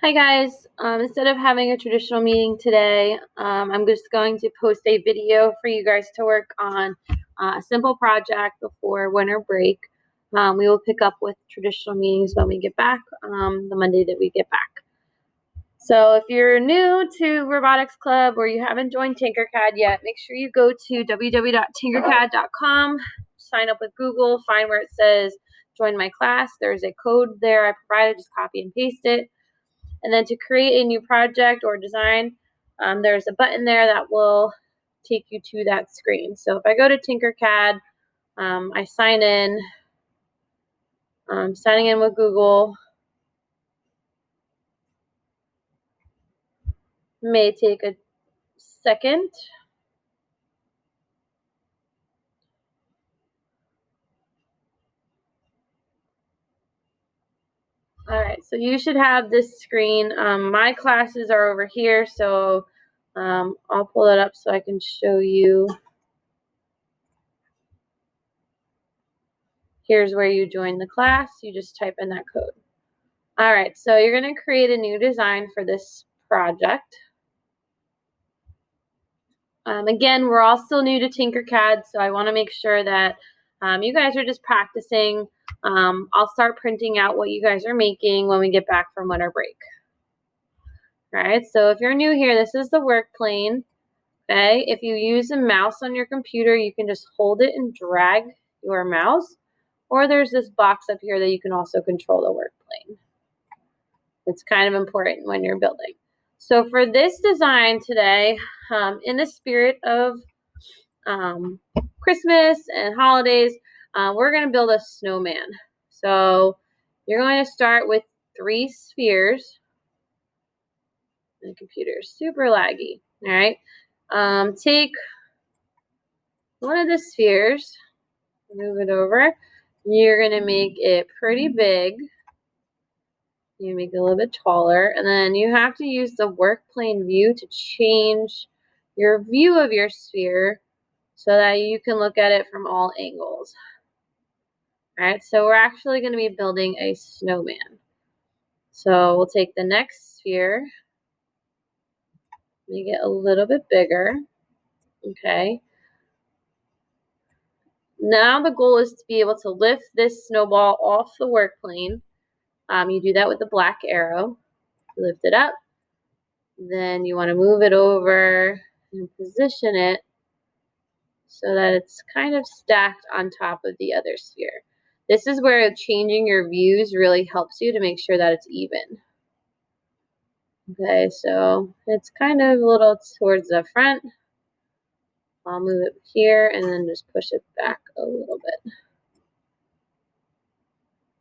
Hi guys, instead of having a traditional meeting today, I'm just going to post a video for you guys to work on a simple project before winter break. We will pick up with traditional meetings when we get back, the Monday that we get back. So if you're new to Robotics Club or you haven't joined Tinkercad yet, make sure you go to www.tinkercad.com, sign up with Google, find where it says join my class. There's a code there I provided, just copy and paste it. And then to create a new project or design, there's a button there that will take you to that screen. So if I go to Tinkercad, I sign in, signing in with Google. May take a second. All right, so you should have this screen. My classes are over here, so I'll pull it up so I can show you. Here's where you join the class. You just type in that code. All right, so you're going to create a new design for this project. Again, we're all still new to Tinkercad, so I want to make sure that you guys are just practicing. I'll start printing out what you guys are making when we get back from winter break. All right, so if you're new here, this is the work plane. Okay, if you use a mouse on your computer, you can just hold it and drag your mouse, or there's this box up here that you can also control the work plane. It's kind of important when you're building. So for this design today, in the spirit of Christmas and holidays, we're going to build a snowman. So you're going to start with 3 spheres. The computer's super laggy. All right. Take one of the spheres, move it over. You're going to make it pretty big. You make it a little bit taller, and then you have to use the work plane view to change your view of your sphere so that you can look at it from all angles. All right, so we're actually going to be building a snowman. So we'll take the next sphere, make it a little bit bigger. Okay. Now the goal is to be able to lift this snowball off the work plane. You do that with the black arrow. Lift it up. Then you want to move it over and position it so that it's kind of stacked on top of the other sphere. This is where changing your views really helps you to make sure that it's even. Okay, so it's kind of a little towards the front. I'll move it here and then just push it back a little bit.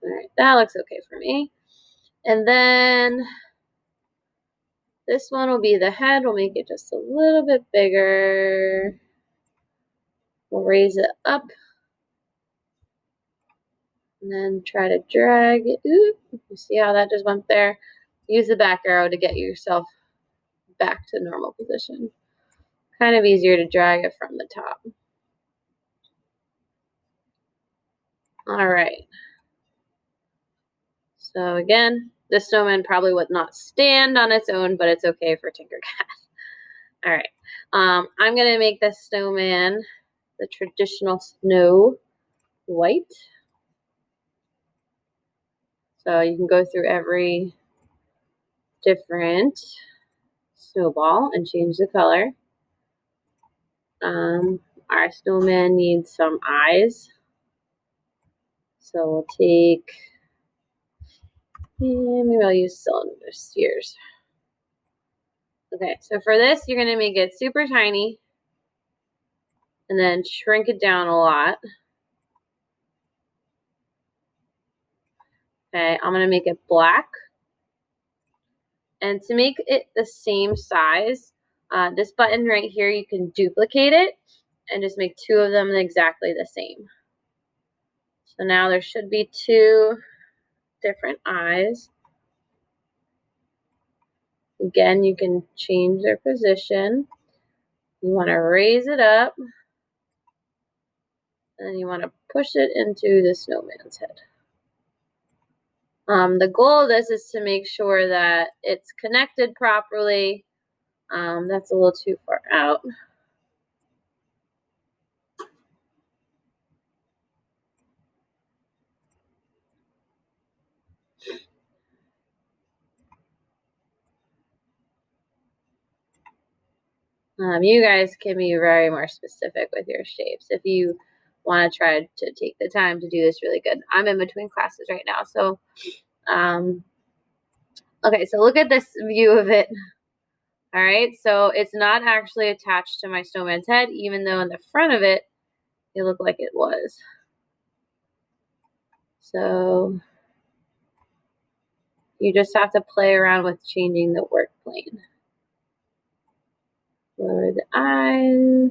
All right, that looks okay for me. And then this one will be the head. We'll make it just a little bit bigger. We'll raise it up. And then try to drag it. Ooh, you see how that just went there? Use the back arrow to get yourself back to normal position. Kind of easier to drag it from the top. All right. So again, this snowman probably would not stand on its own, but it's okay for Tinkercad. All right. I'm going to make this snowman the traditional snow white. So you can go through every different snowball and change the color. Our snowman needs some eyes. So we'll take, maybe I'll use cylinder spheres. Okay, so for this, you're going to make it super tiny and then shrink it down a lot. Okay, I'm going to make it black. And to make it the same size, this button right here, you can duplicate it and just make 2 of them exactly the same. So now there should be 2 different eyes. Again, you can change their position. You want to raise it up. And you want to push it into the snowman's head. The goal of this is to make sure that it's connected properly. That's a little too far out. You guys can be very more specific with your shapes if you want to try to take the time to do this really good. I'm in between classes right now, so okay, so look at this view of it. All right, so it's not actually attached to my snowman's head, even though in the front of it, it looked like it was. So you just have to play around with changing the work plane. Lower the eyes.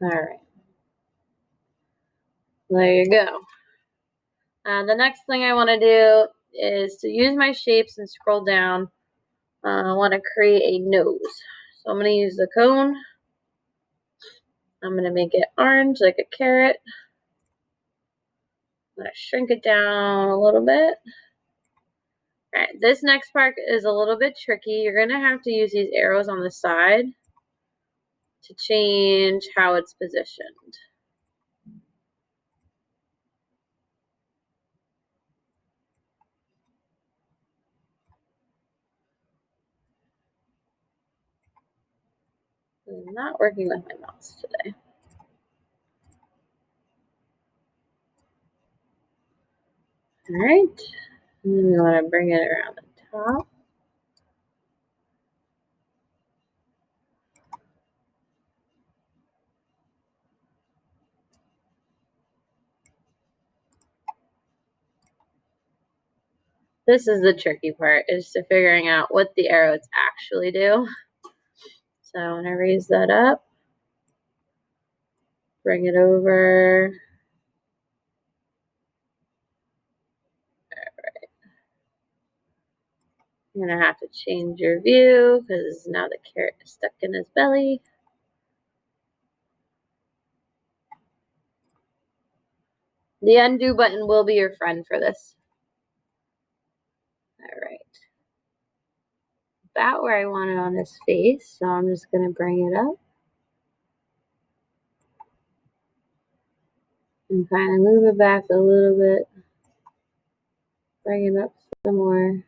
All right. There you go. The next thing I want to do is to use my shapes and scroll down. I want to create a nose. So I'm going to use the cone. I'm going to make it orange like a carrot. I'm going to shrink it down a little bit. All right, this next part is a little bit tricky. You're going to have to use these arrows on the side to change how it's positioned. I'm not working with my mouse today. All right, and then we want to bring it around the top. This is the tricky part, is to figuring out what the arrows actually do. So I'm going to raise that up, bring it over. All right. You're going to have to change your view because now the carrot is stuck in his belly. The undo button will be your friend for this. All right. About where I want it on his face, so I'm just going to bring it up. And kind of move it back a little bit. Bring it up some more.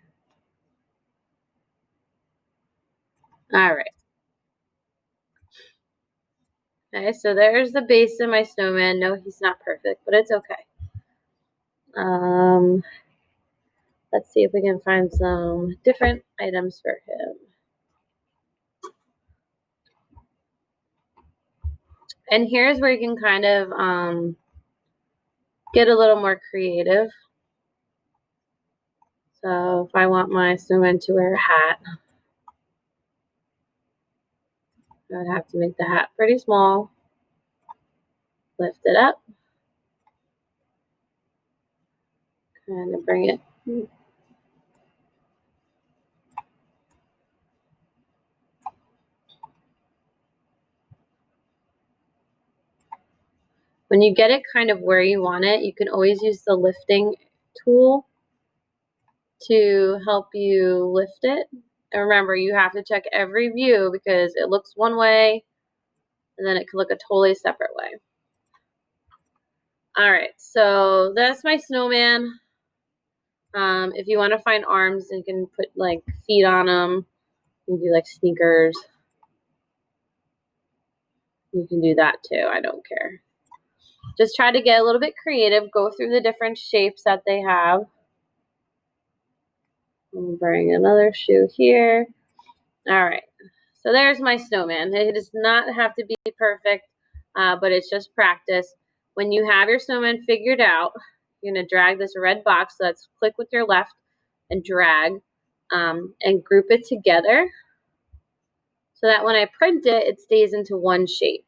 All right. Okay, so there's the base of my snowman. No, he's not perfect, but it's okay. Let's see if we can find some different items for him. And here's where you can kind of get a little more creative. So if I want my snowman to wear a hat, I would have to make the hat pretty small. Lift it up. Kind of bring it. When you get it kind of where you want it, you can always use the lifting tool to help you lift it. And remember, you have to check every view because it looks one way and then it can look a totally separate way. All right, so that's my snowman. If you want to find arms, you can put like feet on them. You can do like sneakers. You can do that too. I don't care. Just try to get a little bit creative. Go through the different shapes that they have. I'm bring another shoe here. All right. So there's my snowman. It does not have to be perfect, but it's just practice. When you have your snowman figured out, you're going to drag this red box. So let's click with your left and drag and group it together so that when I print it, it stays into one shape.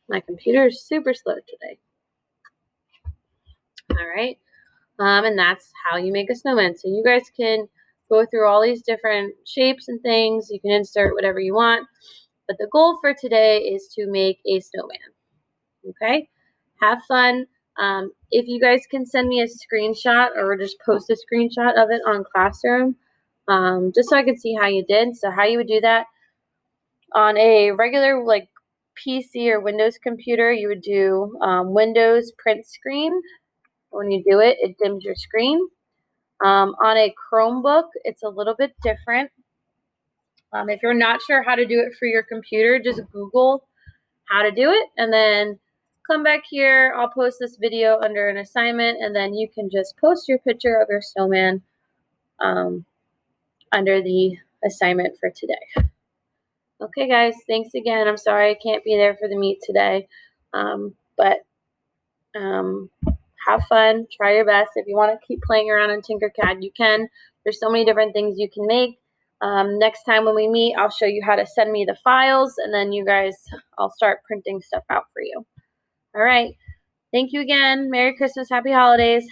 My computer is super slow today. All right. And that's how you make a snowman. So you guys can go through all these different shapes and things. You can insert whatever you want. But the goal for today is to make a snowman. Okay? Have fun. If you guys can send me a screenshot or just post a screenshot of it on Classroom, just so I can see how you did. So how you would do that on a regular like PC or Windows computer, you would do Windows print screen. When you do it, it dims your screen. On a Chromebook, it's a little bit different. If you're not sure how to do it for your computer, just Google how to do it and then come back here. I'll post this video under an assignment, and then you can just post your picture of your snowman under the assignment for today. Okay, guys, thanks again. I'm sorry I can't be there for the meet today, but have fun. Try your best. If you want to keep playing around in Tinkercad, you can. There's so many different things you can make. Next time when we meet, I'll show you how to send me the files, and then I'll start printing stuff out for you. All right. Thank you again. Merry Christmas. Happy holidays.